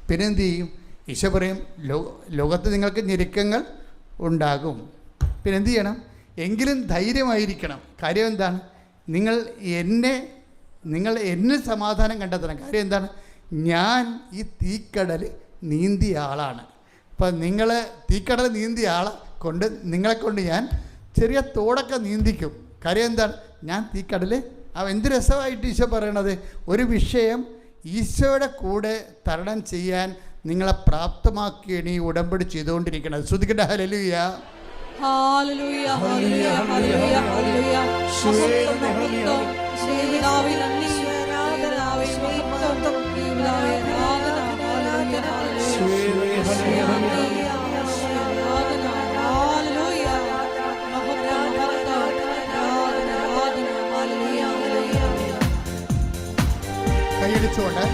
പിന്നെ എന്തു ചെയ്യും? ഈശോ പറയും ലോകത്ത് നിങ്ങൾക്ക് ഞെരുക്കങ്ങൾ ഉണ്ടാകും. പിന്നെ എന്തു ചെയ്യണം? എങ്കിലും ധൈര്യമായിരിക്കണം. കാര്യം എന്താണ്? നിങ്ങൾ എന്നെ സമാധാനം കണ്ടെത്തണം. കാര്യം എന്താണ്? ഞാൻ ഈ തീക്കടൽ നീന്തിയ ആളാണ്. അപ്പം നിങ്ങൾ തീക്കടൽ നീന്തിയ ആളെ കൊണ്ട് നിങ്ങളെക്കൊണ്ട് ഞാൻ ചെറിയ തോടൊക്കെ നീന്തിക്കും. കാര്യം എന്താണ്? ഞാൻ തീക്കടൽ. എന്ത് രസമായിട്ട് ഈശോ പറയണത്! ഒരു വിഷയം ഈശോയുടെ കൂടെ തരണം ചെയ്യാൻ നിങ്ങളെ പ്രാപ്തമാക്കിയാണ് ഈ ഉടമ്പടി ചെയ്തുകൊണ്ടിരിക്കുന്നത്. ശ്രദ്ധിക്കട്ടെ. Hallelujah, hallelujah, hallelujah, hallelujah, hallelujah. കൈയടിച്ചുകൊണ്ട്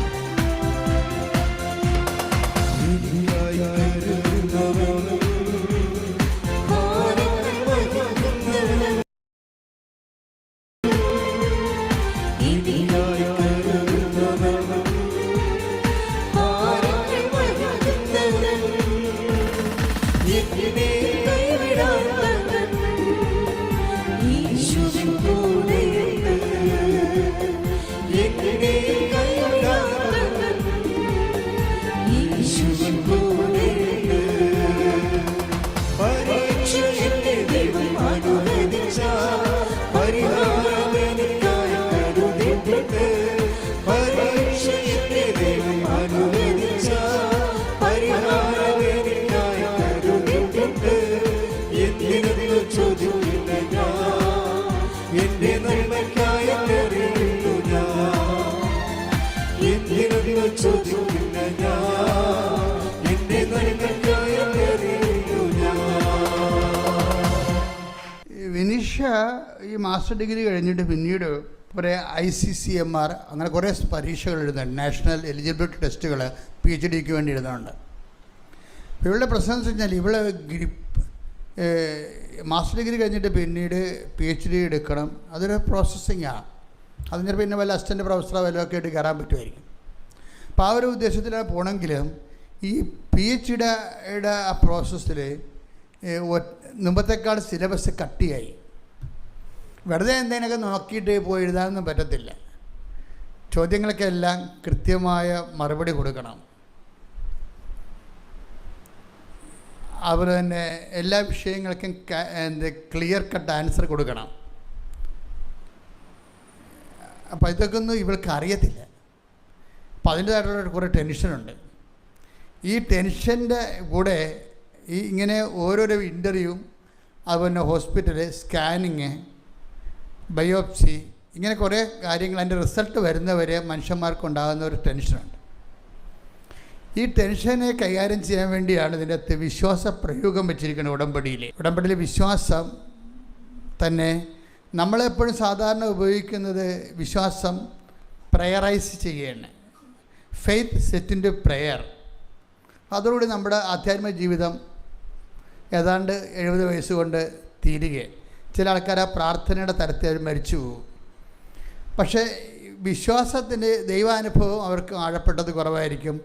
വിനിഷ ഈ മാസ്റ്റർ ഡിഗ്രി കഴിഞ്ഞിട്ട് പിന്നീട് കുറേ ICCMR അങ്ങനെ കുറേ പരീക്ഷകൾ എഴുതുന്നുണ്ട്. നാഷണൽ എലിജിബിലിറ്റി ടെസ്റ്റുകൾ PhDക്ക് വേണ്ടി എഴുതുന്നുണ്ട്. അപ്പോൾ ഇവളുടെ പ്രശ്നം എന്ന് വെച്ച് കഴിഞ്ഞാൽ ഇവളെ മാസ്റ്റർ ഡിഗ്രി കഴിഞ്ഞിട്ട് പിന്നീട് PhD എടുക്കണം. അതൊരു പ്രോസസ്സിങ്ങാണ്. അതിന് പിന്നെ വല്ല അസിസ്റ്റൻ്റ് പ്രൊഫസറോ വല്ലതൊക്കെ ആയിട്ട് കയറാൻ പറ്റുമായിരിക്കും. അപ്പോൾ ആ ഒരു ഉദ്ദേശത്തിലാണ് പോകണമെങ്കിലും ഈ PhDയുടെ ആ പ്രോസസ്സിൽ മുമ്പത്തേക്കാൾ സിലബസ് കട്ടിയായി. വെറുതെ എന്തെങ്കിലുമൊക്കെ നോക്കിയിട്ട് പോയി എഴുതാനൊന്നും പറ്റത്തില്ല. ചോദ്യങ്ങളൊക്കെ എല്ലാം കൃത്യമായ മറുപടി കൊടുക്കണം. അതുപോലെ തന്നെ എല്ലാ വിഷയങ്ങൾക്കും ക്ലിയർ കട്ട് ആൻസർ കൊടുക്കണം. അപ്പോൾ ഇതൊക്കെ ഒന്നും ഇവൾക്ക് അറിയത്തില്ല. അപ്പോൾ അതിൻ്റേതായിട്ടുള്ള കുറേ ടെൻഷനുണ്ട്. ഈ ടെൻഷൻ്റെ കൂടെ ഇങ്ങനെ ഓരോരോ ഇൻ്റർവ്യൂ, അതുപോലെ ഹോസ്പിറ്റല് സ്കാനിങ്, ബയോപ്സി, ഇങ്ങനെ കുറേ കാര്യങ്ങൾ അതിൻ്റെ റിസൾട്ട് വരുന്നവരെ മനുഷ്യന്മാർക്കുണ്ടാകുന്ന ഒരു ടെൻഷനുണ്ട്. ഈ ടെൻഷനെ കൈകാര്യം ചെയ്യാൻ വേണ്ടിയാണ് ഇതിൻ്റെ അകത്ത് വിശ്വാസ പ്രയോഗം വെച്ചിരിക്കുന്നത്. ഉടമ്പടിയിൽ വിശ്വാസം തന്നെ നമ്മളെപ്പോഴും സാധാരണ ഉപയോഗിക്കുന്നത് വിശ്വാസം പ്രയറൈസ് ചെയ്യുകയാണ്. Faith set in to prayer. അതോടുകൂടി നമ്മുടെ ആധ്യാത്മിക ജീവിതം ഏതാണ്ട് 70 വയസ്സ് കൊണ്ട് തീരുകയാണ്. ചില ആൾക്കാർ ആ പ്രാർത്ഥനയുടെ തരത്തിൽ അവർ മരിച്ചു പോകും. പക്ഷേ വിശ്വാസത്തിൻ്റെ ദൈവാനുഭവം അവർക്ക് ആഴപ്പെട്ടത് കുറവായിരിക്കും.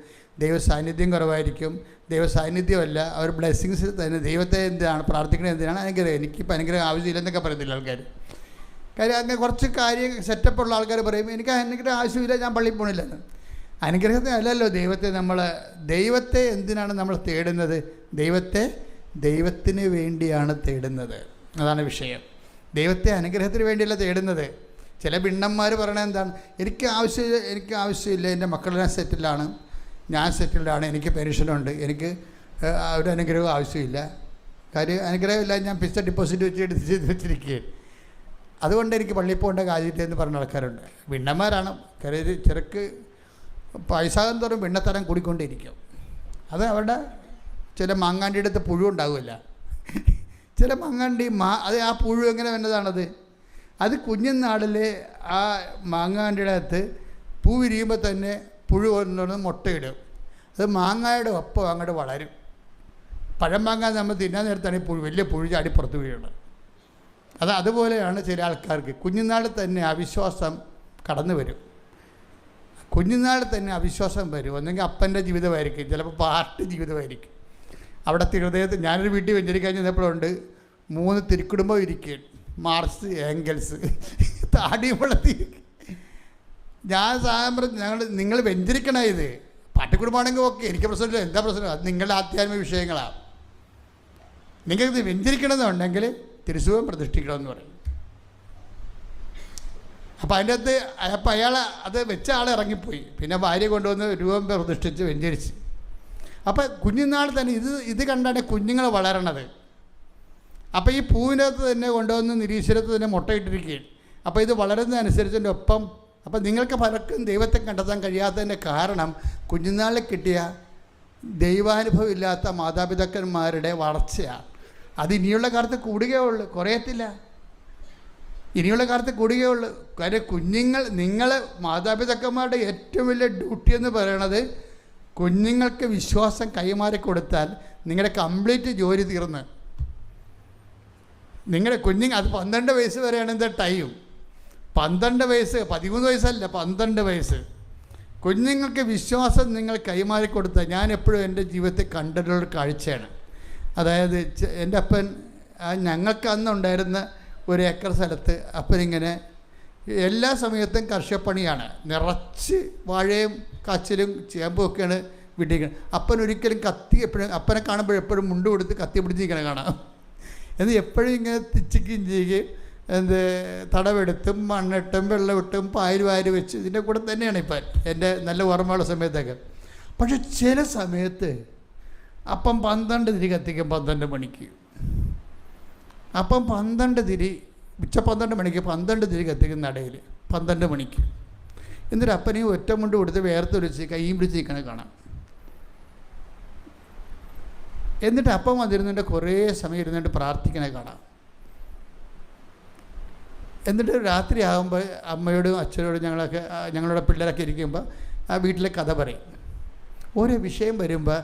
ദൈവ സാന്നിധ്യം കുറവായിരിക്കും. ദൈവ സാന്നിധ്യമല്ല, അവർ ബ്ലെസ്സിങ്സ് തന്നെ. ദൈവത്തെ എന്തിനാണ് പ്രാർത്ഥിക്കുന്നത്? എന്തിനാണ്? അനുഗ്രഹം. എനിക്കിപ്പോൾ അനുഗ്രഹം ആവശ്യമില്ലെന്നൊക്കെ പറയത്തില്ല ആൾക്കാർ. കാര്യം അങ്ങനെ കുറച്ച് കാര്യം സെറ്റപ്പുള്ള ആൾക്കാർ പറയും എനിക്ക് അനുഗ്രഹം ആവശ്യമില്ല, ഞാൻ പള്ളിയിൽ പോകണില്ലെന്ന്. അനുഗ്രഹത്തെ അല്ലല്ലോ ദൈവത്തെ എന്തിനാണ് നമ്മൾ തേടുന്നത്? ദൈവത്തിന് വേണ്ടിയാണ് തേടുന്നത്. അതാണ് വിഷയം. ദൈവത്തെ അനുഗ്രഹത്തിന് വേണ്ടിയല്ല തേടുന്നത്. ചില ഭിണ്ണന്മാർ പറയണത് എന്താണ്? എനിക്ക് ആവശ്യമില്ല, എൻ്റെ മക്കളെല്ലാം സെറ്റിലാണ്, ഞാൻ സെറ്റിൽഡാണ്, എനിക്ക് പെൻഷനുണ്ട്, എനിക്ക് ഒരു അനുഗ്രഹവും ആവശ്യമില്ല. കാര്യം അനുഗ്രഹമില്ല, ഞാൻ ഫിക്സഡ് ഡിപ്പോസിറ്റ് വെച്ചിരിക്കുകയാണ്, അതുകൊണ്ട് എനിക്ക് പള്ളിയിൽ പോകേണ്ട കാര്യമില്ല എന്ന് പറഞ്ഞ ആൾക്കാരുണ്ട്. ഭിണ്ണന്മാരാണ്. കാര്യം ചെറുക്ക് പൈസാകം തോറും ഭിണ്ണത്തരം കൂടിക്കൊണ്ടിരിക്കും. അത് അവരുടെ ചില മാങ്ങാണ്ടിയുടെ അടുത്ത് പുഴു ഉണ്ടാവില്ല. ചില മാങ്ങാണ്ടി അത് ആ പുഴു എങ്ങനെ വന്നതാണത്? അത് കുഞ്ഞുനാളിൽ ആ മാങ്ങാണ്ടിയുടെ അകത്ത് പൂ വിരിയുമ്പോൾ തന്നെ പുഴു കൊണ്ടുവന്ന് മുട്ടയിടും. അത് മാങ്ങയുടെ ഒപ്പം അങ്ങോട്ട് വളരും. പഴം മാങ്ങ നമ്മൾ തിന്നാൻ നേരത്താണ് ഈ വലിയ പുഴു ചാടി പുറത്ത് വീഴുന്നത്. അതുപോലെയാണ് ചില ആൾക്കാർക്ക് കുഞ്ഞുനാളിൽ തന്നെ അവിശ്വാസം കടന്നു വരും. കുഞ്ഞുനാൾ തന്നെ അവിശ്വാസം വരും. ഒന്നെങ്കിൽ അപ്പൻ്റെ ജീവിതമായിരിക്കും, ചിലപ്പോൾ പാർട്ടി ജീവിതമായിരിക്കും. അവിടുത്തെ ഹൃദയത്തിൽ ഞാനൊരു വീട്ടിൽ വെഞ്ചരിക്കാൻ ചെന്നപ്പോഴുണ്ട് 3 തിരുക്കുടുംബം ഇരിക്കും, മാർക്സ് ഏംഗൽസ് താടി വളർത്തി. ഞാൻ സാധാരണ നിങ്ങൾ വെഞ്ചരിക്കണ ഇത് പാട്ടിക്കുടുംബമാണെങ്കിൽ ഓക്കെ, എനിക്ക് പ്രശ്നമില്ല, എന്താ പ്രശ്നം, അത് നിങ്ങളുടെ ആധ്യാത്മിക വിഷയങ്ങളാണ്. നിങ്ങൾക്കിത് വെഞ്ചരിക്കണമെന്നുണ്ടെങ്കിൽ തിരുസുഖം പ്രതിഷ്ഠിക്കണമെന്ന് പറയും. അപ്പോൾ അതിൻ്റെ അകത്ത് അപ്പം അയാൾ അത് വെച്ച ആൾ ഇറങ്ങിപ്പോയി. പിന്നെ ഭാര്യ കൊണ്ടുവന്ന് രൂപം പ്രതിഷ്ഠിച്ച് വെഞ്ചരിച്ച്. അപ്പം കുഞ്ഞുനാൾ തന്നെ ഇത് കണ്ടാണ് കുഞ്ഞുങ്ങൾ വളരണത്. അപ്പോൾ ഈ പൂവിനകത്ത് തന്നെ കൊണ്ടുവന്ന് നിരീശ്വരത്ത് തന്നെ മുട്ടയിട്ടിരിക്കുകയാണ്. അപ്പോൾ ഇത് വളരുന്നതനുസരിച്ചതിൻ്റെ ഒപ്പം അപ്പം നിങ്ങൾക്ക് പലർക്കും ദൈവത്തെ കണ്ടെത്താൻ കഴിയാത്തതിൻ്റെ കാരണം കുഞ്ഞുനാളിൽ കിട്ടിയ ദൈവാനുഭവം ഇല്ലാത്ത മാതാപിതാക്കന്മാരുടെ വളർച്ചയാണ്. അത് ഇനിയുള്ള കാലത്ത് കൂടുകയുള്ളൂ, കുറയത്തില്ല. ഇനിയുള്ള കാലത്ത് കൂടുകയുള്ളൂ. കാര്യം നിങ്ങൾ മാതാപിതാക്കന്മാരുടെ ഏറ്റവും വലിയ ഡ്യൂട്ടി എന്ന് പറയുന്നത് കുഞ്ഞുങ്ങൾക്ക് വിശ്വാസം കൈമാറി കൊടുത്താൽ നിങ്ങളുടെ കംപ്ലീറ്റ് ജോലി തീർന്ന്. നിങ്ങളുടെ അത് 12 വയസ്സ് വരെയാണ് എന്താ ടൈം. 12 വയസ്സ്, 13 വയസ്സല്ല, 12 വയസ്സ് കുഞ്ഞുങ്ങൾക്ക് വിശ്വാസം നിങ്ങൾ കൈമാറി കൊടുത്താൽ, ഞാൻ എപ്പോഴും എൻ്റെ ജീവിതത്തിൽ കണ്ടിട്ടുള്ള കാഴ്ചയാണ്. അതായത് എൻ്റെ അപ്പൻ ഞങ്ങൾക്ക് അന്നുണ്ടായിരുന്ന 1 ഏക്കർ സ്ഥലത്ത് അപ്പനിങ്ങനെ എല്ലാ സമയത്തും കർഷകപ്പണിയാണ്, നിറച്ച് വാഴയും കാച്ചിലും ചേമ്പും ഒക്കെയാണ് വിട്ടിരിക്കുന്നത്. അപ്പൻ ഒരിക്കലും അപ്പനെ കാണുമ്പോൾ എപ്പോഴും മുണ്ട് കൊടുത്ത് കത്തി പിടിച്ചിരിക്കണ കാണാം. എന്ന് എപ്പോഴും ഇങ്ങനെ തിച്ചിക്കുകയും ചെയ്യുകയും തടവെടുത്തും മണ്ണിട്ടും വെള്ളമിട്ടും പായൽ വാരി വെച്ച് ഇതിൻ്റെ കൂടെ തന്നെയാണ് ഇപ്പം എൻ്റെ നല്ല ഓർമ്മയുള്ള സമയത്തൊക്കെ. പക്ഷെ ചില സമയത്ത് അപ്പം 12 തിരി കത്തിക്കും 12 മണിക്ക്. അപ്പം 12 തിരി ഉച്ച 12 മണിക്ക് 12 തിരി കത്തിക്കുന്ന ഇടയിൽ 12 മണിക്ക് എന്നിട്ട് അപ്പനെയും ഒറ്റ മുണ്ട് കൊടുത്ത് വേർത്തൊലിച്ച് കൈയും പിടിച്ചിരിക്കണ കാണാം. എന്നിട്ട് അപ്പം വന്നിരുന്നിട്ട് കുറേ സമയം ഇരുന്നിട്ട് പ്രാർത്ഥിക്കണേ കാണാം. എന്നിട്ട് രാത്രി ആകുമ്പോൾ അമ്മയോടും അച്ഛനോടും ഞങ്ങളുടെ പിള്ളേരൊക്കെ ഇരിക്കുമ്പോൾ ആ വീട്ടിലെ കഥ പറയും. ഓരോ വിഷയം വരുമ്പോൾ,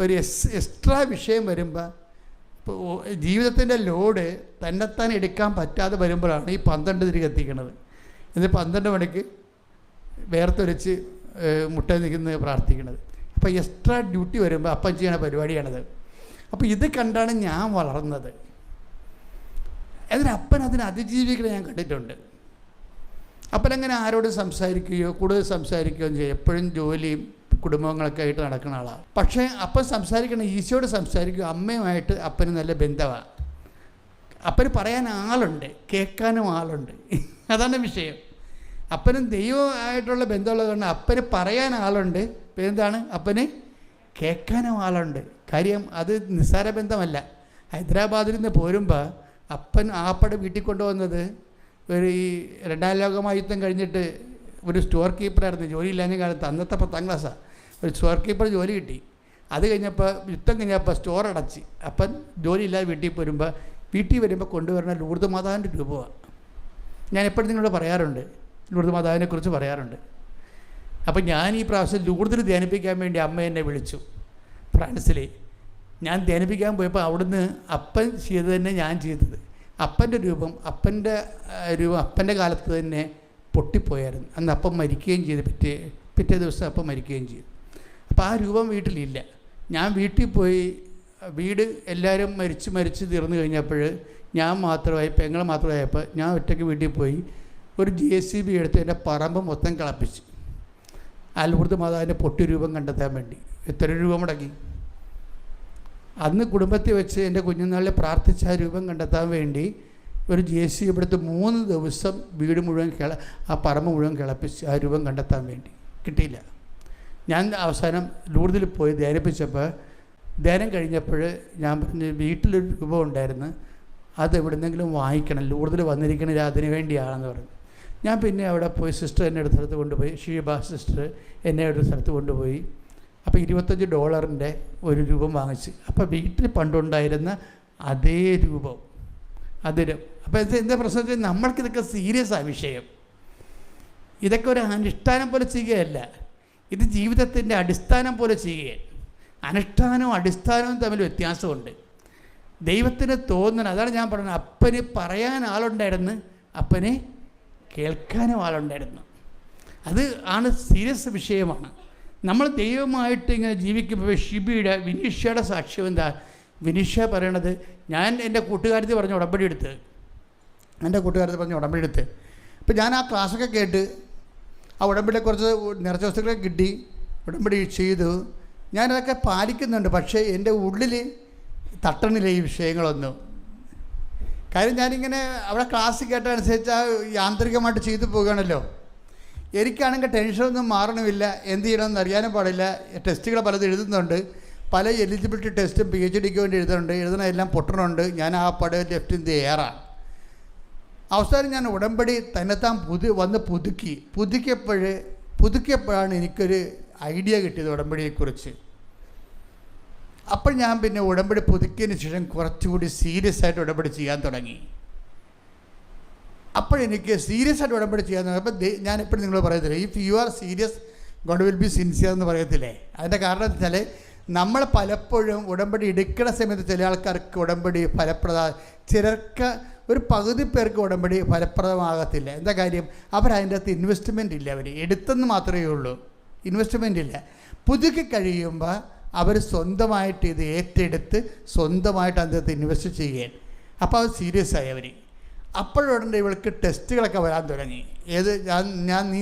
ഒരു എക്സ്ട്രാ വിഷയം വരുമ്പോൾ, ഇപ്പോൾ ജീവിതത്തിൻ്റെ ലോഡ് തന്നെത്താൻ എടുക്കാൻ പറ്റാതെ വരുമ്പോഴാണ് ഈ 12 തിരി കത്തിക്കണത്. എന്നിട്ട് 12 മണിക്ക് വേർത്തൊലിച്ച് മുട്ട നിൽക്കുന്നത് പ്രാർത്ഥിക്കണത്. അപ്പോൾ എക്സ്ട്രാ ഡ്യൂട്ടി വരുമ്പോൾ അപ്പം ചെയ്യണ പരിപാടിയാണത്. അപ്പോൾ ഇത് കണ്ടാണ് ഞാൻ വളർന്നത്. എന്നിട്ട് അപ്പൻ അതിനെ അതിജീവിക്കണം ഞാൻ കണ്ടിട്ടുണ്ട്. അപ്പനങ്ങനെ ആരോടും സംസാരിക്കുകയോ കൂടുതൽ സംസാരിക്കുകയോ ചെയ്യും. എപ്പോഴും ജോലിയും കുടുംബങ്ങളൊക്കെ ആയിട്ട് നടക്കുന്ന ആളാണ്. പക്ഷേ അപ്പൻ സംസാരിക്കണം, ഈശോയോട് സംസാരിക്കുക. അമ്മയുമായിട്ട് അപ്പന് നല്ല ബന്ധമാണ്. അപ്പന് പറയാൻ ആളുണ്ട്, കേൾക്കാനും ആളുണ്ട്. അതാണ് വിഷയം. അപ്പനും ദൈവമായിട്ടുള്ള ബന്ധമുള്ളത് കൊണ്ട് അപ്പന് പറയാൻ ആളുണ്ട്. എന്താണ്, അപ്പന് കേൾക്കാനും ആളുണ്ട്. കാര്യം അത് നിസ്സാര ബന്ധമല്ല. ഹൈദരാബാദിൽ നിന്ന് പോരുമ്പോൾ അപ്പൻ ആപ്പടെ വീട്ടിൽ കൊണ്ടുവന്നത് ഈ 2ാം ലോകമഹായുദ്ധം കഴിഞ്ഞിട്ട് ഒരു സ്റ്റോർ കീപ്പറായിരുന്നു. ജോലിയില്ലാഞ്ഞ കാലത്ത്, അന്നത്തെ 10ാം ക്ലാസ്സാണ്, ഒരു സ്റ്റോർ കീപ്പർ ജോലി കിട്ടി. അത് കഴിഞ്ഞപ്പോൾ യുദ്ധം കഴിഞ്ഞപ്പോൾ സ്റ്റോർ അടച്ച്. അപ്പൻ ജോലിയില്ലാതെ വീട്ടിൽ വരുമ്പോൾ കൊണ്ടുവരുന്ന ലൂർദ് മാതാവിൻ്റെ രൂപമാണ്. ഞാൻ എപ്പോഴും നിങ്ങളോട് പറയാറുണ്ട്, ലൂർദ് മാതാവിനെക്കുറിച്ച് പറയാറുണ്ട്. അപ്പം ഞാൻ ഈ പ്രാവശ്യം ലൂർദിൽ ധ്യാനിപ്പിക്കാൻ വേണ്ടി അമ്മ എന്നെ വിളിച്ചു ഫ്രാൻസിൽ. ഞാൻ ധ്യാനിപ്പിക്കാൻ പോയപ്പോൾ അവിടുന്ന് അപ്പൻ ചെയ്തത് തന്നെ ഞാൻ ചെയ്തത്. അപ്പൻ്റെ രൂപം അപ്പൻ്റെ കാലത്ത് തന്നെ പൊട്ടിപ്പോയായിരുന്നു. അന്ന് അപ്പം മരിക്കുകയും ചെയ്തു. പിറ്റേ ദിവസം അപ്പം മരിക്കുകയും ചെയ്തു. അപ്പോൾ ആ രൂപം വീട്ടിലില്ല. ഞാൻ വീട്ടിൽ പോയി, വീട് എല്ലാവരും മരിച്ച് തീർന്നു കഴിഞ്ഞപ്പോൾ ഞാൻ മാത്രമായി, പെങ്ങൾ മാത്രമായപ്പോൾ ഞാൻ ഒറ്റയ്ക്ക് വീട്ടിൽ പോയി ഒരു JCB എടുത്ത് എൻ്റെ പറമ്പ് മൊത്തം കളപ്പിച്ചു. ആ ലൂർദ് മാതാവിൻ്റെ പൊട്ടി രൂപം കണ്ടെത്താൻ വേണ്ടി. എത്ര രൂപ മുടക്കി? അന്ന് കുടുംബത്തിൽ വെച്ച് എൻ്റെ കുഞ്ഞുനാളിൽ പ്രാർത്ഥിച്ച ആ രൂപം കണ്ടെത്താൻ വേണ്ടി ഒരു JCB എടുത്ത് 3 ദിവസം വീട് മുഴുവൻ ആ പറമ്പ് മുഴുവൻ കിളപ്പിച്ച് ആ രൂപം കണ്ടെത്താൻ വേണ്ടി. കിട്ടിയില്ല. ഞാൻ അവസാനം ലൂർദിൽ പോയി ധ്യാനിപ്പിച്ചപ്പോൾ, ധ്യാനം കഴിഞ്ഞപ്പോൾ ഞാൻ പറഞ്ഞു വീട്ടിലൊരു രൂപം ഉണ്ടായിരുന്നു, അത് എവിടെന്നെങ്കിലും വാങ്ങിക്കണം, ലൂർദിൽ വന്നിരിക്കണത് അതിന് വേണ്ടിയാണെന്ന് പറഞ്ഞു. ഞാൻ പിന്നെ അവിടെ പോയി, സിസ്റ്റർ എന്നെ ഒരു സ്ഥലത്ത് കൊണ്ടുപോയി, ഷീബ സിസ്റ്റർ എന്നെ ഒരു സ്ഥലത്ത് കൊണ്ടുപോയി. അപ്പോൾ $25 ഒരു രൂപം വാങ്ങിച്ച്. അപ്പോൾ വീട്ടിൽ പണ്ടുണ്ടായിരുന്ന അതേ രൂപം അതിന്. അപ്പോൾ എന്താ പ്രശ്നത്തിൽ നമ്മൾക്കിതൊക്കെ സീരിയസാണ് വിഷയം. ഇതൊക്കെ ഒരു അനുഷ്ഠാനം പോലെ ചെയ്യുകയല്ല, ഇത് ജീവിതത്തിൻ്റെ അടിസ്ഥാനം പോലെ ചെയ്യുകയാണ്. അനുഷ്ഠാനവും അടിസ്ഥാനവും തമ്മിൽ വ്യത്യാസമുണ്ട്. ദൈവത്തിന് തോന്നണം. അതാണ് ഞാൻ പറഞ്ഞത്, അപ്പന് പറയാൻ ആളുണ്ടായിരുന്നു, അപ്പന് കേൾക്കാനും ആളുണ്ടായിരുന്നു. അത് ആണ് സീരിയസ് വിഷയമാണ്. നമ്മൾ ദൈവമായിട്ട് ഇങ്ങനെ ജീവിക്കുമ്പോൾ വിനീഷയുടെ സാക്ഷ്യം എന്താ? വിനീഷ പറയണത്, ഞാൻ എൻ്റെ കൂട്ടുകാരത്തി പറഞ്ഞ ഉടമ്പടി എടുത്ത് അപ്പോൾ ഞാൻ ആ ക്ലാസ്സൊക്കെ കേട്ട് ആ ഉടമ്പടിയെ കുറച്ച് നിറച്ച വസ്തുക്കളൊക്കെ കിട്ടി, ഉടമ്പടി ചെയ്തു, ഞാനതൊക്കെ പാലിക്കുന്നുണ്ട്. പക്ഷേ എൻ്റെ ഉള്ളിൽ തട്ടണില്ല ഈ വിഷയങ്ങളൊന്നും. കാര്യം ഞാനിങ്ങനെ അവിടെ ക്ലാസ് കേട്ടനുസരിച്ച് ആ യാന്ത്രികമായിട്ട് ചെയ്തു പോകുകയാണല്ലോ. എനിക്കാണെങ്കിൽ ടെൻഷനൊന്നും മാറണമില്ല, എന്ത് ചെയ്യണമെന്ന് അറിയാനും പാടില്ല. ടെസ്റ്റുകൾ പലത് എഴുതുന്നുണ്ട്, പല എലിജിബിലിറ്റി ടെസ്റ്റും PhDക്ക് വേണ്ടി എഴുതണമെല്ലാം പൊട്ടണുണ്ട്. ഞാൻ ആ പടം ലെഫ്റ്റ് ഇൻ ദി എയറാണ്. അവസാനം ഞാൻ ഉടമ്പടി തന്നെത്താൻ പുതുക്കിയപ്പോഴാണ് എനിക്കൊരു ഐഡിയ കിട്ടിയത് ഉടമ്പടിയെക്കുറിച്ച്. അപ്പോൾ ഞാൻ പിന്നെ ഉടമ്പടി പുതുക്കിയതിന് ശേഷം കുറച്ചുകൂടി സീരിയസ് ആയിട്ട് ഉടമ്പടി ചെയ്യാൻ തുടങ്ങി. അപ്പോഴെനിക്ക് സീരിയസ് ആയിട്ട് ഉടമ്പടി ചെയ്യാൻ തുടങ്ങി. അപ്പോൾ ഞാനെപ്പോഴും നിങ്ങൾ പറയത്തില്ലേ, if you are serious God will be sincere എന്ന് പറയത്തില്ലേ. അതിൻ്റെ കാരണം എന്ന് വെച്ചാൽ നമ്മൾ പലപ്പോഴും ഉടമ്പടി എടുക്കുന്ന സമയത്ത് ചില ആൾക്കാർക്ക് ഉടമ്പടി ചിലർക്ക് ഒരു പകുതി പേർക്ക് ഉടമ്പടി ഫലപ്രദമാകത്തില്ല. എന്താ കാര്യം? അവരതിൻ്റെ അകത്ത് ഇൻവെസ്റ്റ്മെൻ്റ് ഇല്ല. അവർ എടുത്തെന്ന് മാത്രമേ ഉള്ളൂ, ഇൻവെസ്റ്റ്മെൻ്റ് ഇല്ല. പുതുക്കി കഴിയുമ്പോൾ അവർ സ്വന്തമായിട്ട് ഇത് ഏറ്റെടുത്ത് സ്വന്തമായിട്ട് അതിനകത്ത് ഇൻവെസ്റ്റ് ചെയ്യാൻ. അപ്പോൾ അത് സീരിയസ് ആയി അവർ. അപ്പോഴുടനെ ഇവൾക്ക് ടെസ്റ്റുകളൊക്കെ വരാൻ തുടങ്ങി. നീ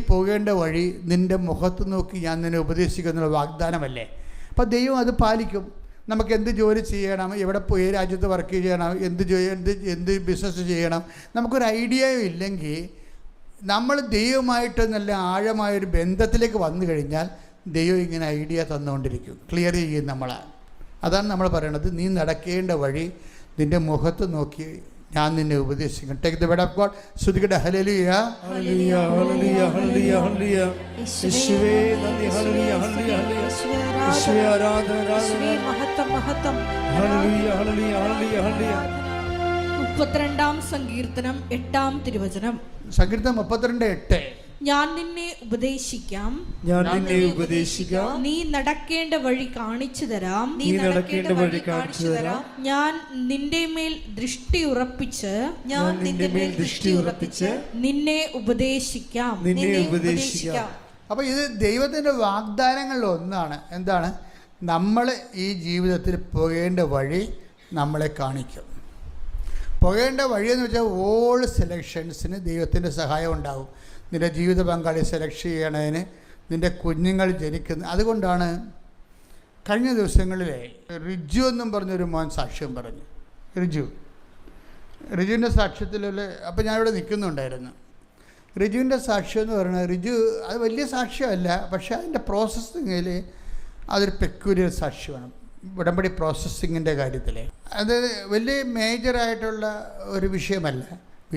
പോകേണ്ട വഴി നിൻ്റെ മുഖത്ത് നോക്കി ഞാൻ നിന്നെ ഉപദേശിക്കുന്നുള്ള വാഗ്ദാനമല്ലേ. അപ്പോൾ ദൈവം അത് പാലിക്കും. നമുക്ക് എന്ത് ജോലി ചെയ്യണം, എവിടെ പോയി രാജ്യത്ത് വർക്ക് ചെയ്യണം, എന്ത് ബിസിനസ് ചെയ്യണം, നമുക്കൊരു ഐഡിയയും ഇല്ലെങ്കിൽ നമ്മൾ ദൈവമായിട്ട് നല്ല ആഴമായൊരു ബന്ധത്തിലേക്ക് വന്നു കഴിഞ്ഞാൽ ദൈവം ഇങ്ങനെ ഐഡിയ തന്നുകൊണ്ടിരിക്കും, ക്ലിയർ ചെയ്യും നമ്മളെ. അതാണ് നമ്മൾ പറയണത്, നീ നടക്കേണ്ട വഴി നിൻ്റെ മുഖത്ത് നോക്കി ഞാൻ നിന്നെ ഉപദേശിക്കും. Take the word of God. ശ്രുതികട്ടെ. Hallelujah, hallelujah, hallelujah, hallelujah, hallelujah. യേശുവേ നന്ദി. Hallelujah, hallelujah, hallelujah. യേശുവേ ആരാധന, ആരാധന, മഹത്വം, മഹത്വം. Hallelujah, hallelujah, hallelujah, hallelujah. 32-ാം സങ്കീർത്തനം 8-ാം തിരുവചനം. സങ്കീർത്തനം 32:8. ഞാൻ നിന്നെ ഉപദേശിക്കാം, നീ നടക്കേണ്ട വഴി കാണിച്ചു തരാം, ഞാൻ നിന്റെ മേൽ ദൃഷ്ടി ഉറപ്പിച്ച് നിന്നെ ഉപദേശിക്കാം. അപ്പോൾ ഇത് ദൈവത്തിൻ്റെ വാഗ്ദാനങ്ങളിൽ ഒന്നാണ്. എന്താണ്? നമ്മൾ ഈ ജീവിതത്തിൽ പോകേണ്ട വഴി നമ്മളെ കാണിക്കും. പോകേണ്ട വഴിയെന്ന് വെച്ചാൽ ഓൾ സെലക്ഷൻസിന് ദൈവത്തിൻ്റെ സഹായം ഉണ്ടാകും. നിൻ്റെ ജീവിത പങ്കാളി സെലക്ട് ചെയ്യണതിന്, നിൻ്റെ കുഞ്ഞുങ്ങൾ ജനിക്കുന്ന. അതുകൊണ്ടാണ് കഴിഞ്ഞ ദിവസങ്ങളിലെ റിജു എന്നും പറഞ്ഞൊരു മോൻ സാക്ഷ്യം പറഞ്ഞു. റിജുവിൻ്റെ സാക്ഷ്യത്തിലുള്ള, അപ്പോൾ ഞാനിവിടെ നിൽക്കുന്നുണ്ടായിരുന്നു. റിജുവിൻ്റെ സാക്ഷ്യം എന്ന് പറയുന്നത്, റിജു അത് വലിയ സാക്ഷ്യമല്ല, പക്ഷേ അതിൻ്റെ പ്രോസസ്സിങ്ങിൽ അതൊരു പെക്യൂരിയർ സാക്ഷ്യമാണ്. ഉടമ്പടി പ്രോസസ്സിങ്ങിൻ്റെ കാര്യത്തിൽ അത് വലിയ മേജറായിട്ടുള്ള ഒരു വിഷയമല്ല.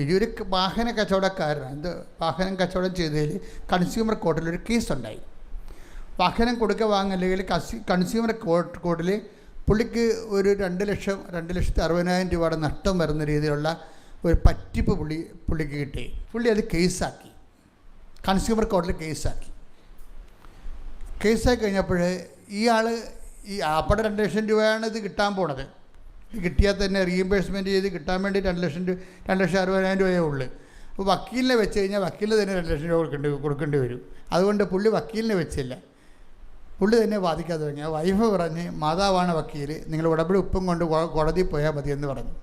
ഒരു വാഹന കച്ചവടക്കാരനാണ്. വാഹനം കച്ചവടം ചെയ്തതിൽ കൺസ്യൂമർ കോർട്ടിലൊരു കേസുണ്ടായി. വാഹനം വാങ്ങല്ലെങ്കിൽ കൺസ്യൂമർ കോർട്ടിൽ പുള്ളിക്ക് ഒരു 2,60,000 രൂപയുടെ നഷ്ടം വരുന്ന രീതിയിലുള്ള ഒരു പറ്റിപ്പ് പുള്ളിക്ക് കിട്ടി. പുള്ളി അത് കേസാക്കി, കൺസ്യൂമർ കോർട്ടിൽ കേസാക്കി കഴിഞ്ഞപ്പോൾ ഇയാൾ ഈ ആപ്പടെ 2,00,000 രൂപയാണ് ഇത് കിട്ടാൻ പോണത്. ഇത് കിട്ടിയാൽ തന്നെ റീഇംബേഴ്സ്മെൻറ്റ് ചെയ്ത് കിട്ടാൻ വേണ്ടി 2,60,000 രൂപയേ ഉള്ളൂ. അപ്പോൾ വക്കീലിനെ വെച്ച് കഴിഞ്ഞാൽ വക്കീലിന് തന്നെ 2,00,000 രൂപ കൊടുക്കേണ്ടി വരും. അതുകൊണ്ട് പുള്ളി വക്കീലിനെ വെച്ചില്ല, പുള്ളി തന്നെ വാദിക്കാതെ തുടങ്ങി. ആ വൈഫ് പറഞ്ഞ്, മാതാവാണ് വക്കീൽ, നിങ്ങൾ ഉടമ്പടി ഉപ്പും കൊണ്ട് കോടതിയിൽ പോയാൽ മതി എന്ന് പറഞ്ഞു.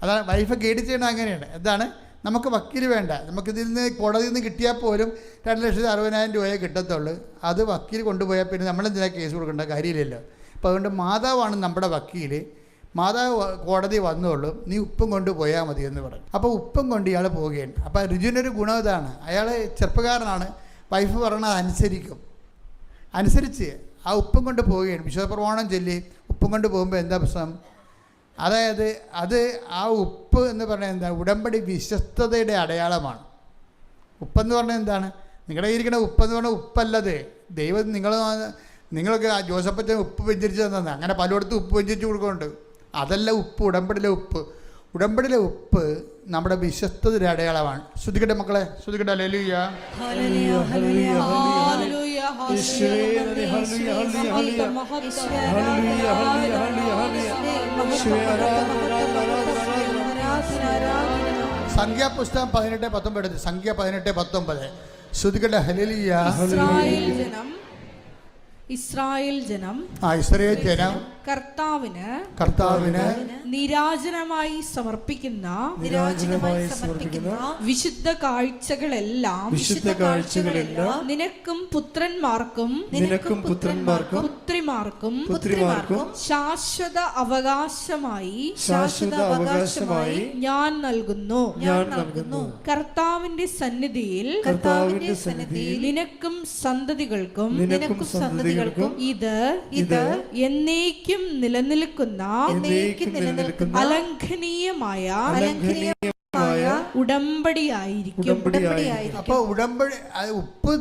അതാണ് വൈഫ് ഗൈഡ് ചെയ്യണത്. അങ്ങനെയാണ്. എന്താണ്? നമുക്ക് വക്കീൽ വേണ്ട, നമുക്കിതിൽ നിന്ന് കോടതിയിൽ നിന്ന് കിട്ടിയാൽ പോലും 2,60,000 രൂപയെ കിട്ടത്തുള്ളൂ. അത് വക്കീൽ കൊണ്ടുപോയാൽ പിന്നെ നമ്മളെന്തിനാ കേസ് കൊടുക്കേണ്ട കാര്യമില്ലല്ലോ. അപ്പോൾ അതുകൊണ്ട് മാതാവാണ് നമ്മുടെ വക്കീൽ, മാതാവ് കോടതി വന്നോളും, നീ ഉപ്പും കൊണ്ട് പോയാൽ മതി എന്ന് പറഞ്ഞു. അപ്പോൾ ഉപ്പും കൊണ്ട് ഇയാൾ പോവുകയാണ്. അപ്പോൾ രുചിനൊരു ഗുണം ഇതാണ്, അയാൾ ചെറുപ്പക്കാരനാണ്, വൈഫ് പറഞ്ഞത് അനുസരിച്ച് ആ ഉപ്പും കൊണ്ട് പോവുകയാണ്. വിശ്വാസപ്രമാണം ചൊല്ലി ഉപ്പും കൊണ്ട് പോകുമ്പോൾ എന്താ പ്രശ്നം? അതായത് ആ ഉപ്പ് എന്ന് പറഞ്ഞാൽ എന്താ? ഉടമ്പടി വിശ്വസ്തതയുടെ അടയാളമാണ്. ഉപ്പെന്ന് പറഞ്ഞാൽ എന്താണ്? നിങ്ങളുടെ ഇരിക്കുന്ന ഉപ്പെന്ന് പറഞ്ഞാൽ ഉപ്പല്ലത്. ദൈവം നിങ്ങൾക്ക് ജോസഫച്ചൻ ഉപ്പ് വെഞ്ചരിച്ച് തന്നത്, അങ്ങനെ പലയിടത്തും ഉപ്പ് വെഞ്ചരിച്ച് കൊടുക്കുന്നുണ്ട്. അതല്ല ഉപ്പ്, ഉടമ്പടിയിലെ ഉപ്പ് നമ്മുടെ വിശ്വസ്തതയുടെ അടയാളമാണ്. ശ്രുതിക്കട്ടെ മക്കളെ, ശ്രുതിക്കട്ടെ. ഹല്ലേലൂയ, ഹല്ലേലൂയ, ഹല്ലേലൂയ, ഹല്ലേലൂയ, സംഖ്യാപുസ്തകം 18:19 എടുത്ത്. സംഖ്യ 18:19. ശ്രുതികട്ടെ ഹല്ലേലൂയ. ഇസ്രായേൽ ജനം ഇസ്രായേൽ ജനം കർത്താവിന് നിരാജനമായി സമർപ്പിക്കുന്ന വിശുദ്ധ കാഴ്ചകളെല്ലാം നിനക്കും പുത്രന്മാർക്കും പുത്രിമാർക്കും ശാശ്വത അവകാശമായി ഞാൻ നൽകുന്നു. കർത്താവിന്റെ സന്നിധിയിൽ നിനക്കും സന്തതികൾക്കും ഇത് എന്നേക്കും നിലനിൽക്കുന്ന അലംഘനീയമായ ഉടമ്പടിയായിരിക്കും. അപ്പൊ ഉടമ്പടി ഉപ്പ്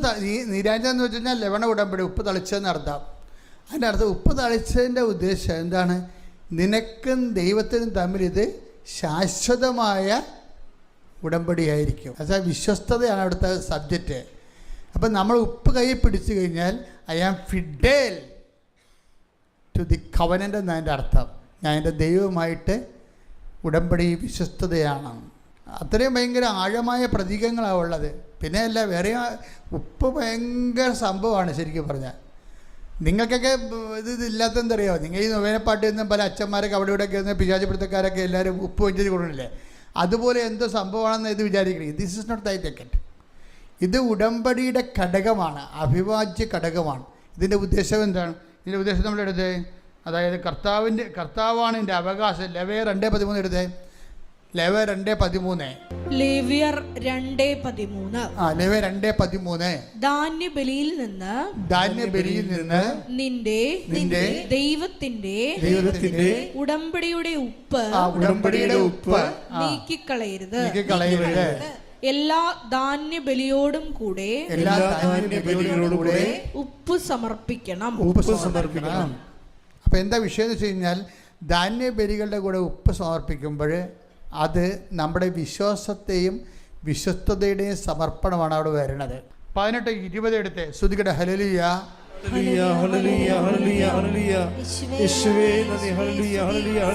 നീരാജനം എന്ന് വെച്ച് കഴിഞ്ഞാൽ ലവണ ഉടമ്പടി, ഉപ്പ് തളിച്ചതെന്ന് അർത്ഥം. അതിൻ്റെ അർത്ഥം ഉപ്പ് തളിച്ചതിൻ്റെ ഉദ്ദേശം എന്താണ്? നിനക്കും ദൈവത്തിനും തമ്മിൽ ഇത് ശാശ്വതമായ ഉടമ്പടിയായിരിക്കും. അതായത് വിശ്വസ്തതയാണ് അവിടുത്തെ സബ്ജക്റ്റ്. അപ്പം നമ്മൾ ഉപ്പ് കയ്യിൽ പിടിച്ചു കഴിഞ്ഞാൽ I am fidel to the covenant എന്നതിൻ്റെ അർത്ഥം. ഞാൻ എൻ്റെ ദൈവവുമായിട്ട് ഉടമ്പടി വിശ്വസ്തതയാണ്. അത്രയും ഭയങ്കര ആഴമായ പ്രതീകങ്ങളാണ് ഉള്ളത്. പിന്നെ അല്ല വേറെ ഉപ്പ് ഭയങ്കര സംഭവമാണ് ശരിക്കും പറഞ്ഞാൽ. നിങ്ങൾക്കൊക്കെ ഇതില്ലാത്തെന്തറിയോ? നിങ്ങൾ ഈ നൊവേനപ്പാട്ടിൽ നിന്നും പല അച്ഛന്മാരൊക്കെ അവിടെ ഇവിടെയൊക്കെ നിന്ന് പിശാചിപ്പിടുത്തക്കാരൊക്കെ എല്ലാവരും ഉപ്പ് വെഞ്ചരി കൊടുക്കണില്ലേ? അതുപോലെ എന്തോ സംഭവമാണെന്ന് ഇത് വിചാരിക്കണേ. ദിസ് ഇസ് നോട്ട് ദൈ ടിക്കറ്റ്. ഇത് ഉടമ്പടിയുടെ ഘടകമാണ്, അവിഭാജ്യ ഘടകമാണ്. ഇതിൻ്റെ ഉദ്ദേശം എന്താണ്? ഇതിൻ്റെ ഉദ്ദേശം നമ്മളെടുത്ത്, അതായത് കർത്താവാണ് എൻ്റെ അവകാശം. ലേവ്യർ 2:13 എടുത്തേ. ലേവ്യർ 2:13. ലേവ്യർ 2:13. ലേവ്യർ 2:13. ധാന്യബലിയിൽ നിന്ന് നിന്റെ ദൈവത്തിന്റെ ഉടമ്പടിയുടെ ഉപ്പ് നീക്കിക്കളയരുത്. എല്ലാ ധാന്യബലിയോടും കൂടെ ഉപ്പ് സമർപ്പിക്കണം. അപ്പം എന്താ വിഷയം എന്ന് വെച്ച് കഴിഞ്ഞാൽ, ധാന്യബലികളുടെ കൂടെ ഉപ്പ് സമർപ്പിക്കുമ്പോൾ അത് നമ്മുടെ വിശ്വാസത്തെയും വിശ്വസ്തതയുടെയും സമർപ്പണമാണ് അവിടെ വരുന്നത്. 18:20 എടുത്ത്. ശ്രുതികട്ടെ ഹല്ലേലൂയ.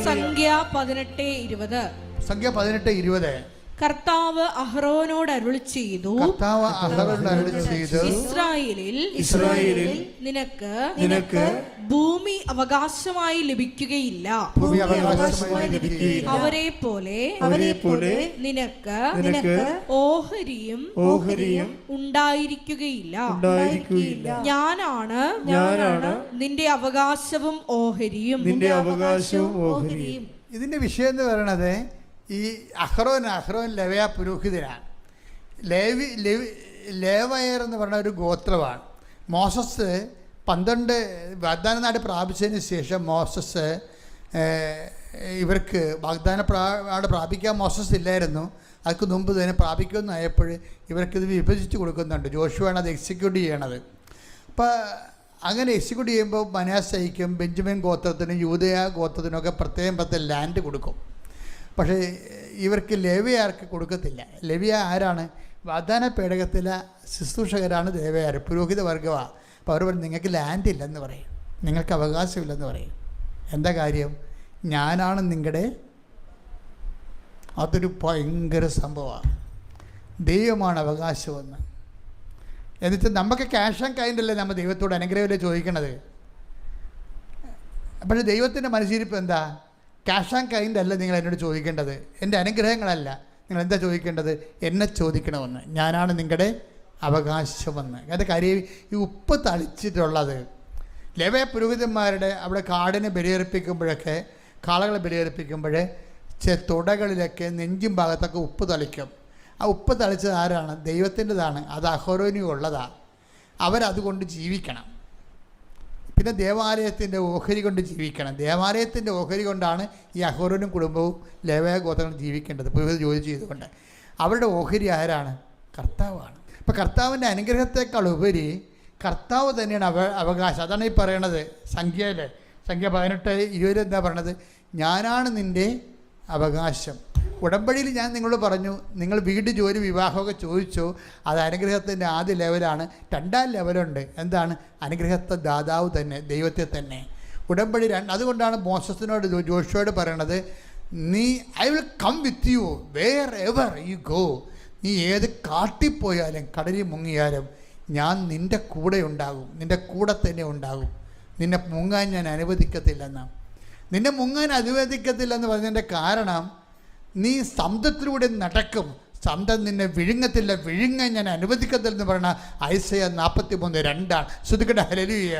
സംഖ്യ 18:20. സംഖ്യ 18:20. കർത്താവ് അഹ്റോനോട് അരുളി ചെയ്തു, ഇസ്രായേലിൽ നിനക്ക് ഭൂമി അവകാശമായി ലഭിക്കുകയില്ല. അവരെ പോലെ നിനക്ക് ഓഹരിയും ഉണ്ടായിരിക്കുകയില്ല. ഞാനാണ് നിന്റെ അവകാശവും ഓഹരിയും. ഇതിന്റെ വിഷയം എന്ന് പറയണത്, ഈ അഹ്റോൻ ലേവ്യ പുരോഹിതനാണ്. ലേവയർ എന്ന് പറഞ്ഞ ഒരു ഗോത്രമാണ്. മോസസ് 12 വാഗ്ദാന നാട് പ്രാപിച്ചതിന് ശേഷം മോസസ് ഇവർക്ക് വാഗ്ദാന നാട് പ്രാപിക്കാൻ മോസസ് ഇല്ലായിരുന്നു. അതിന് മുമ്പ് തന്നെ പ്രാപിക്കുമെന്നായപ്പോൾ ഇവർക്കിത് വിഭജിച്ച് കൊടുക്കുന്നുണ്ട്. ജോഷുവാണ് അത് എക്സിക്യൂട്ട് ചെയ്യണത്. അപ്പോൾ അങ്ങനെ എക്സിക്യൂട്ട് ചെയ്യുമ്പോൾ മനാസയ്ക്കും ബെഞ്ചമിൻ ഗോത്രത്തിനും യൂദയ ഗോത്രത്തിനൊക്കെ പ്രത്യേകം ലാൻഡ് കൊടുക്കും. പക്ഷേ ഇവർക്ക് ലേവ്യർക്ക് കൊടുക്കത്തില്ല. ലേവ്യ ആരാണ്? വാഗ്ദാന പേടകത്തിലെ ശുശ്രൂഷകരാണ് ലേവ്യർ, പുരോഹിത വർഗമാണ്. അപ്പോൾ അവർ പറയും, നിങ്ങൾക്ക് ലാൻഡ് ഇല്ലെന്ന് പറയും, നിങ്ങൾക്ക് അവകാശമില്ലെന്ന് പറയും. എന്താ കാര്യം? ഞാനാണ് നിങ്ങളുടെ. അതൊരു ഭയങ്കര സംഭവമാണ്. ദൈവമാണ് അവകാശമെന്ന്. എന്നിട്ട് നമുക്ക് ക്യാഷ് ആൻഡ് കൈൻഡല്ലേ നമ്മൾ ദൈവത്തോട് അനുഗ്രഹമല്ലേ ചോദിക്കണത്. പക്ഷേ ദൈവത്തിൻ്റെ മനസ്സിരിപ്പ് എന്താ? ക്യാഷ് ആൻഡ് കൈൻഡ് അല്ല നിങ്ങൾ എന്നോട് ചോദിക്കേണ്ടത്, എൻ്റെ അനുഗ്രഹങ്ങളല്ല. നിങ്ങൾ എന്താ ചോദിക്കേണ്ടത്? എന്നെ ചോദിക്കണമെന്ന്. ഞാനാണ് നിങ്ങളുടെ അവകാശമെന്ന്. അതിൻ്റെ കാര്യം ഈ ഉപ്പ് തളിച്ചിട്ടുള്ളത്. ലേവ്യ പുരോഹിതന്മാരുടെ അവിടെ കാടിനെ ബലിയർപ്പിക്കുമ്പോഴൊക്കെ, കാളകളെ ബലിയർപ്പിക്കുമ്പോൾ തുടകളിലൊക്കെ നെഞ്ചും ഭാഗത്തൊക്കെ ഉപ്പ് തളിക്കും. ആ ഉപ്പ് തളിച്ചത് ആരാണ്? ദൈവത്തിൻ്റെതാണ്. അത് അഹ്റോനും ഉള്ളതാണ്. അവരതുകൊണ്ട് ജീവിക്കണം. പിന്നെ ദേവാലയത്തിൻ്റെ ഓഹരി കൊണ്ട് ജീവിക്കണം. ദേവാലയത്തിൻ്റെ ഓഹരി കൊണ്ടാണ് ഈ അഹ്റോനും കുടുംബവും ലേവ്യ ഗോത്രങ്ങളും ജീവിക്കേണ്ടത്, പുരോഹിത ജോലി ചെയ്തുകൊണ്ട്. അവരുടെ ഓഹരി ആരാണ്? കർത്താവാണ്. അപ്പോൾ കർത്താവിൻ്റെ അനുഗ്രഹത്തെക്കാൾ ഉപരി കർത്താവ് തന്നെയാണ് അവകാശം. അതാണ് ഈ പറയണത് സംഖ്യ 18:20 എന്താ പറയണത്? ഞാനാണ് നിൻ്റെ അവകാശം. ഉടമ്പടിയിൽ ഞാൻ നിങ്ങളോട് പറഞ്ഞു, നിങ്ങൾ വീട്, ജോലി, വിവാഹമൊക്കെ ചോദിച്ചോ, അത് അനുഗ്രഹത്തിൻ്റെ ആദ്യ ലെവലാണ്. 2ാം ലെവലുണ്ട്. എന്താണ്? അനുഗ്രഹത്തെ ദാതാവ് തന്നെ, ദൈവത്തെ തന്നെ. ഉടമ്പടി അതുകൊണ്ടാണ് മോസസിനോട് ജോഷുവോട് പറയണത്, I will come with you wherever you go. നീ ഏത് കാട്ടിപ്പോയാലും കടലിൽ മുങ്ങിയാലും ഞാൻ നിൻ്റെ കൂടെ ഉണ്ടാകും, നിൻ്റെ കൂടെ തന്നെ ഉണ്ടാകും. നിന്നെ മുങ്ങാൻ ഞാൻ അനുവദിക്കത്തില്ലെന്ന്. നിന്നെ മുങ്ങാൻ അനുവദിക്കത്തില്ലെന്ന് പറഞ്ഞതിൻ്റെ കാരണം, നീ സമുദ്രത്തിലൂടെ നടക്കും, സമുദ്രം നിന്നെ വിഴുങ്ങത്തില്ല, വിഴുങ്ങാൻ ഞാൻ അനുവദിക്കത്തില്ലെന്ന് പറഞ്ഞ ഐസയ 43:2. ശ്രുതിക്കട്ടെ ഹല്ലേലൂയ.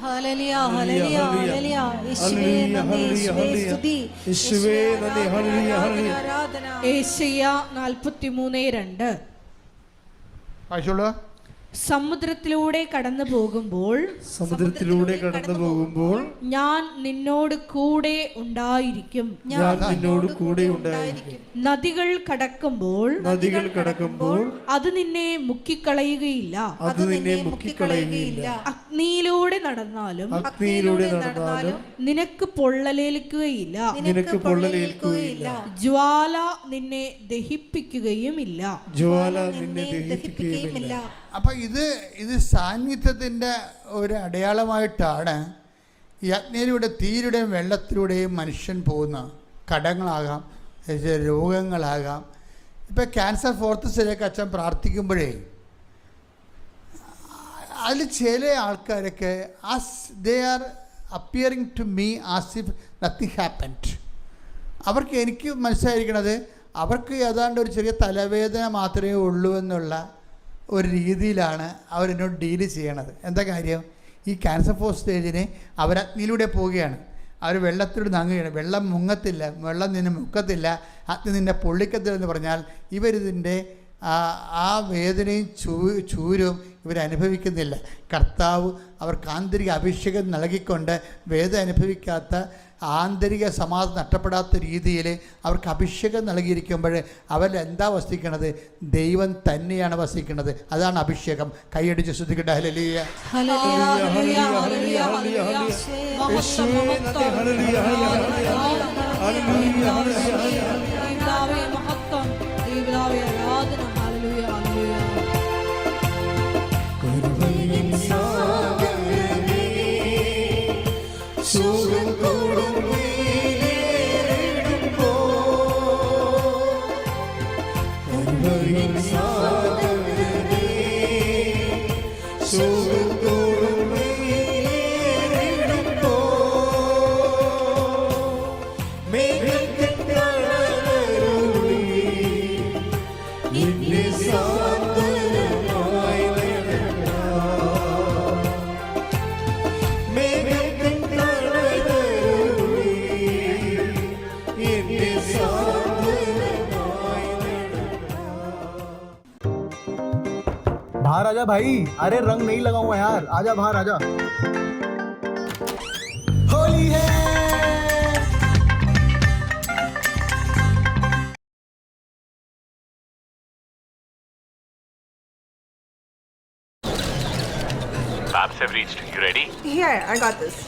Hallelujah hallelujah hallelujah. യേശുവേ നന്ദി, യേശുവേ സ്തുതി, യേശുവേ നന്ദി, ഹല്ലേലൂയ ഹല്ലേലൂയ. ആരാധന. ഏശയ്യ 43:2. വായിച്ചോളൂ. സമുദ്രത്തിലൂടെ കടന്നു പോകുമ്പോൾ ഞാൻ നിന്നോട് കൂടെ ഉണ്ടായിരിക്കും. ഞാൻ നിന്നോട് കൂടെ ഉണ്ടായിരിക്കും. നദികൾ കടക്കുമ്പോൾ അത് നിന്നെ മുക്കിക്കളയുകയില്ല. അഗ്നിയിലൂടെ നടന്നാലും നിനക്ക് പൊള്ളലേൽക്കുകയില്ല. ജ്വാല നിന്നെ ദഹിപ്പിക്കുകയുമില്ല. അപ്പം ഇത് സാന്നിധ്യത്തിൻ്റെ ഒരു അടയാളമായിട്ടാണ് ഈ അഗ്നിയിലൂടെ, തീരുടെയും വെള്ളത്തിലൂടെയും മനുഷ്യൻ പോകുന്ന കടങ്ങളാകാം, രോഗങ്ങളാകാം. ഇപ്പം ക്യാൻസർ 4th സ്റ്റേജിലേക്ക് അച്ഛൻ പ്രാർത്ഥിക്കുമ്പോഴേ അതിൽ ചില ആൾക്കാരൊക്കെ they are appearing to me as if nothing happened. അവർക്ക് എനിക്ക് മനസ്സിലായിരിക്കണത് അവർക്ക് ഏതാണ്ട് ഒരു ചെറിയ തലവേദന മാത്രമേ ഉള്ളൂ എന്നുള്ള ഒരു രീതിയിലാണ് അവരെന്നോട് ഡീല് ചെയ്യണത്. എന്താ കാര്യം? ഈ ക്യാൻസർ 4th സ്റ്റേജിന് അവർ അഗ്നിയിലൂടെ പോവുകയാണ്, അവർ വെള്ളത്തിലൂടെ നങ്ങുകയാണ്. വെള്ളം മുങ്ങത്തില്ല, വെള്ളം നിന്നെ മുക്കത്തില്ല, അഗ്നി നിന്നെ പൊള്ളിക്കത്തില്ലെന്ന് പറഞ്ഞാൽ ഇവരിതിൻ്റെ ആ വേദനയും ചൂരും ഇവരനുഭവിക്കുന്നില്ല. കർത്താവ് അവർക്ക് ആന്തരിക അഭിഷേകം നൽകിക്കൊണ്ട് വേദന അനുഭവിക്കാത്ത, ആന്തരിക സമാധാനം നഷ്ടപ്പെടാത്ത രീതിയിൽ അവർക്ക് അഭിഷേകം നൽകിയിരിക്കുമ്പോൾ അവരെന്താ വസിക്കണത്? ദൈവം തന്നെയാണ് വസിക്കുന്നത്. അതാണ് അഭിഷേകം. കൈയടിച്ച് ശ്രദ്ധിക്കട്ടെ. ഹല്ലേലൂയ. बाहर आजा भाई, अरे रंग नहीं लगा हुआ यार, आजा बाहर आजा। होली है। Labs have reached. You ready? Here, I got this.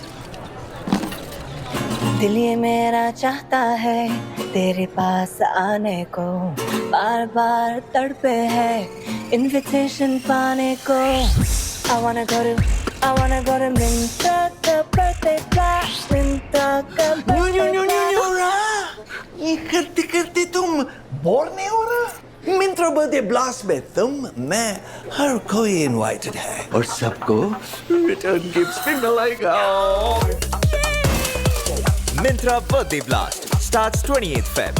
दिल ये मेरा चाहता है तेरे पास आने को, बार बार तड़पे है इनविटेशन पाने को. I wanna go to Minta का birthday blast, Minta का birthday blast. ये करते करते तुम बोर नहीं हो रहा? मिंत्रा बर्थडे ब्लास्ट में तुम, मैं, हर कोई इनवाइटेड है और सबको रिटर्न गिफ्ट्स भी मिलेगा. Mintra Birthday Blast starts 28th Feb.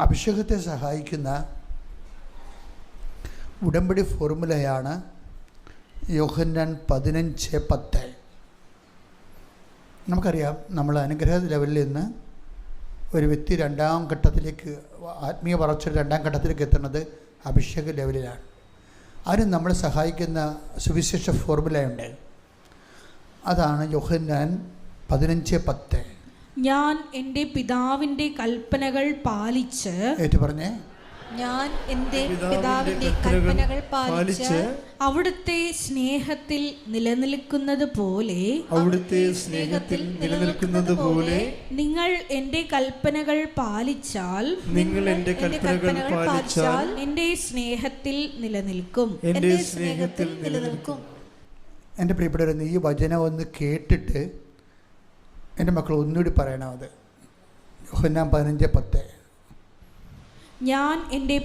അഭിഷേകത്തെ സഹായിക്കുന്ന ഉടമ്പടി ഫോർമുലയാണ് യോഹന്നാൻ 15:10. നമുക്കറിയാം, നമ്മൾ അനുഗ്രഹ ലെവലിൽ നിന്ന് ഒരു വ്യക്തി 2ാം ഘട്ടത്തിലേക്ക്, ആത്മീയ വളർച്ച 2ാം ഘട്ടത്തിലേക്ക് എത്തുന്നത് അഭിഷേക ലെവലിലാണ്. അതിന് നമ്മളെ സഹായിക്കുന്ന സുവിശേഷ ഫോർമുലയുണ്ട്. അതാണ് യോഹന്നാൻ 15:10. ഞാൻ എൻ്റെ പിതാവിൻ്റെ കൽപ്പനകൾ പാലിച്ച്, ഏറ്റു പറഞ്ഞേ, ഞാൻ എൻ്റെ പിതാവിന്റെ കൽപ്പനകൾ പാലിച്ച് അവിടുത്തെ സ്നേഹത്തിൽ നിലനിൽക്കുന്നത് പോലെ നിങ്ങൾ എൻ്റെ കൽപ്പനകൾ പാലിച്ചാൽ എൻ്റെ സ്നേഹത്തിൽ നിലനിൽക്കും. എൻ്റെ പ്രിയപ്പെട്ടവരെന്ന് ഈ വചനം ഒന്ന് കേട്ടിട്ട് എൻ്റെ മക്കൾ ഒന്നുകൂടി പറയണം. അത് യോഹന്നാൻ 15:10. ഞാൻ എൻ്റെ